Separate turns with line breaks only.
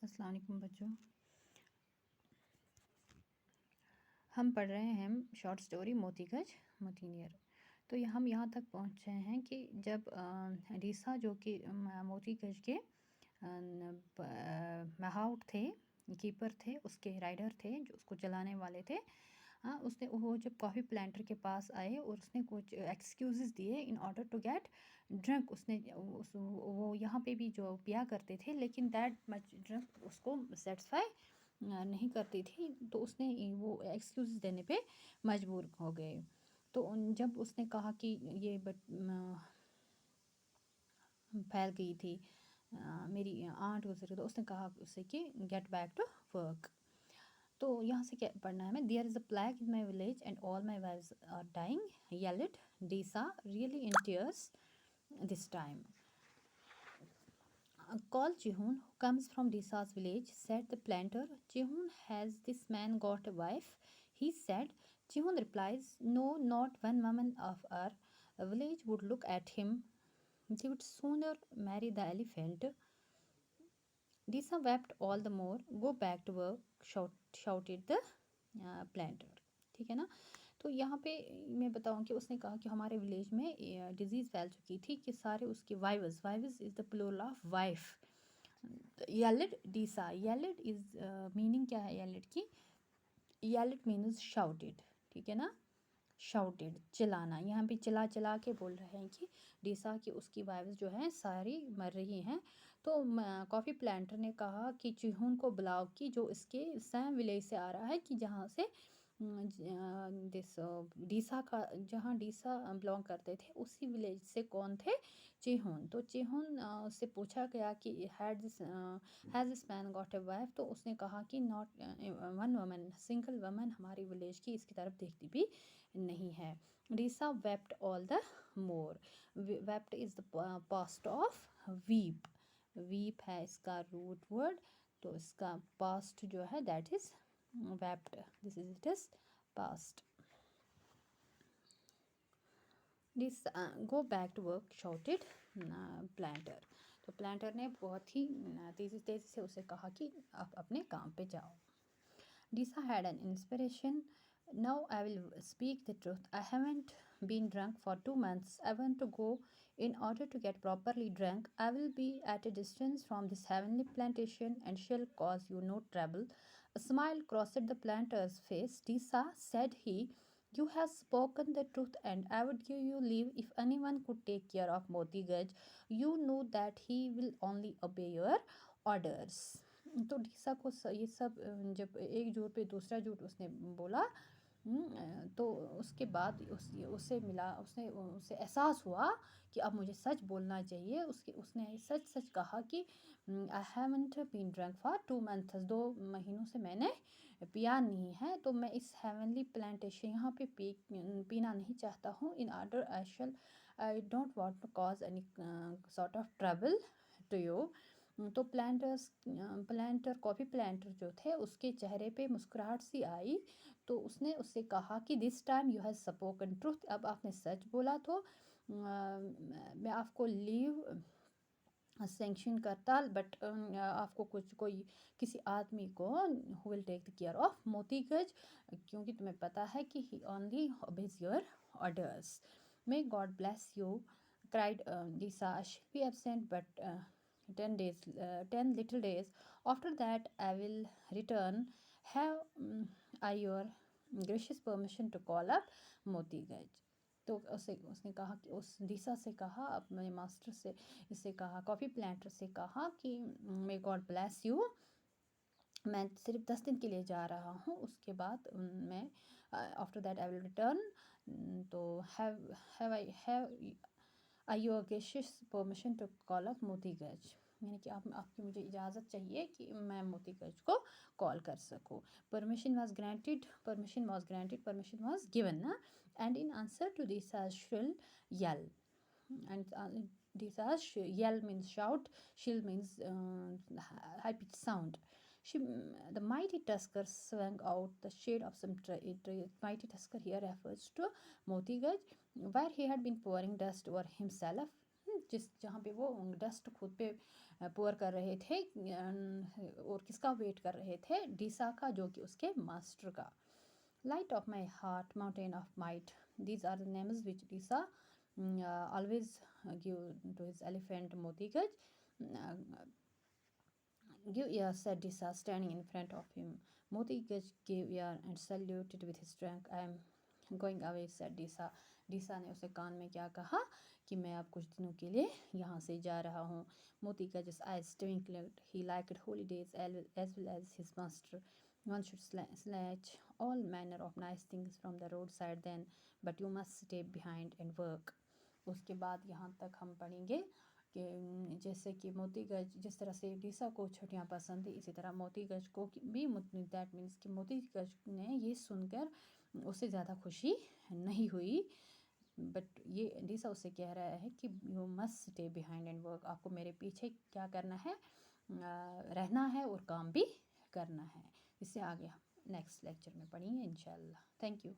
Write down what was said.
अस्सलाम वालेकुम बच्चों। हम पढ़ रहे हैं शॉर्ट स्टोरी मोतीगज मोतीनियर। तो हम यहाँ तक पहुँचे हैं कि जब रीसा जो कि मोतीगज के महाउट थे, कीपर थे, उसके राइडर थे जो उसको चलाने वाले थे। हाँ, उसने वो जब कॉफ़ी प्लांटर के पास आए और उसने कुछ एक्सक्यूज़ेस दिए in order to get drunk. उसने वो यहाँ पे भी जो पिया करते थे, लेकिन दैट मच ड्रंक उसको सेटिस्फाई नहीं करती थी, तो उसने वो एक्सक्यूज़ देने पे मजबूर हो गए। तो जब उसने कहा कि ये फैल गई थी मेरी आंट गुजरी, तो उसने कहा उससे कि गेट बैक टू वर्क। तो यहाँ से क्या पढ़ना है हमें? There is a plague in my village and all my wives are dying, yelled डीसा really in tears this time. Call Jihun, who comes from Disa's village, said the planter. Jihun, has this man got a wife? He said. Jihun replies, no, not one woman of our village would look at him. They would sooner marry the elephant. Disa wept all the more. Go back to work, shouted the planter. ठीक है ना? तो यहाँ पे मैं बताऊँ कि उसने कहा कि हमारे विलेज में डिजीज़ फैल चुकी थी कि सारे उसके wives is the plural of wife. Yelled Deesa, yelled is meaning क्या है येलिड की? Yelled means shouted. ठीक है ना? शाउटेड, चिल्लाना. यहाँ पे चिल्ला चिल्ला के बोल रहे हैं कि डीसा की उसकी वाइव्स जो हैं सारी मर रही हैं. तो कॉफ़ी प्लांटर ने कहा कि चिहून को बुलाओ कि जो इसके सैम विलेज से आ रहा है, कि जहाँ से दिस डीसा का, जहाँ डीसा बिलोंग करते थे, उसी विलेज से कौन थे? चिहून. तो चिहून से पूछा गया कि has this man got a wife? तो उसने कहा कि not one woman, single woman हमारी विलेज की इसकी तरफ देखती भी नहीं है. Deesa wept all the more. Wept is the past of weep. Weep है इसका रूट वर्ड, तो इसका पास्ट जो है that is wept. This is it is past. This go back to work, shouted planter. तो प्लांटर ने बहुत ही तेज़ी तेज़ी से उसे कहा कि आप अपने काम पे जाओ. Disa had an inspiration. Now I will speak the truth. I haven't been drunk for 2 months. I want to go. In order to get properly drunk, I will be at a distance from this heavenly plantation and shall cause you no trouble. A smile crossed the planter's face. Disa, said he, you have spoken the truth, and I would give you leave if anyone could take care of Moti Gaj. You know that he will only obey your orders. तो डीसा को ये सब जब एक जोर पे दूसरा जोर उसने बोला, तो उसके बाद उसे मिला, उसे एहसास हुआ कि अब मुझे सच बोलना चाहिए. उसने सच सच कहा कि I haven't been drunk for 2 months. 2 महीनों से मैंने पिया नहीं है, तो मैं इस हेवनली प्लांटेशन यहाँ पे पीना नहीं चाहता हूँ. In order I don't want to cause any sort of trouble to you. तो प्लांटर कॉफ़ी प्लांटर जो थे, उसके चेहरे पे मुस्कुराहट सी आई. तो उसने उससे कहा कि this time you have spoken truth. अब आपने सच बोला, तो मैं आपको लीव सेंक्शन करता, बट आपको कोई किसी आदमी को who will take the care of Motiguj, क्योंकि तुम्हें पता है कि he only obeys your orders. May God bless you, cried Deesa. I shall be absent but 10 little days. After that I will return. Have I your gracious permission to call up Moti Gaj? तो उसने कहा कि उस डीसा से कहा, अपने master से इससे कहा, कॉफ़ी प्लांटर से कहा कि मे गॉड ब्लेस यू, मैं सिर्फ 10 दिन के लिए जा रहा हूँ, उसके बाद मैं after that I will return. तो have I your gracious permission to call up Moti Guj, यानी कि आपकी मुझे इजाज़त चाहिए कि मैं मोती गज को कॉल कर सकूँ. Permission was granted, permission was given ना. And in answer to this shrill yell, and Disa's yell means shout, shill means high pitched sound. The mighty tusker swung out the shade of some tree. Mighty tusker here refers to Motigaj, where he had been pouring dust over himself. जहाँ पे वो dust खुद पे पोर कर रहे थे, और किसका वेट कर रहे थे, डीसा का, जो कि उसके मास्टर का। Light of my heart, mountain of might, these are the names which Disa always give to his elephant Motigaj. Give ear, said Disa, standing in front of him. Motigaj gave ear and saluted with his trunk. I am going away, said Disa. डीसा ने उसे कान में क्या कहा कि मैं अब कुछ दिनों के लिए यहाँ से जा रहा हूँ. Motigaj's eyes twinkled. He liked holidays as well as his master. One should snatch all manner of nice things from the roadside then, but you must stay behind and work. उसके बाद यहाँ तक हम पढ़ेंगे कि जैसे कि मोतीगंज, जिस तरह से डीसा को छुट्टियाँ पसंद थी, इसी तरह मोतीगंज को भी, दैट मीन्स कि मोतीगंज ने ये सुनकर उसे ज़्यादा खुशी नहीं हुई. बट ये डीसा उससे कह रहा है कि you must stay behind and work, आपको मेरे पीछे क्या करना है, रहना है और काम भी करना है. इससे आगे हम नेक्स्ट लेक्चर में पढ़ेंगे इंशाल्लाह. Thank you.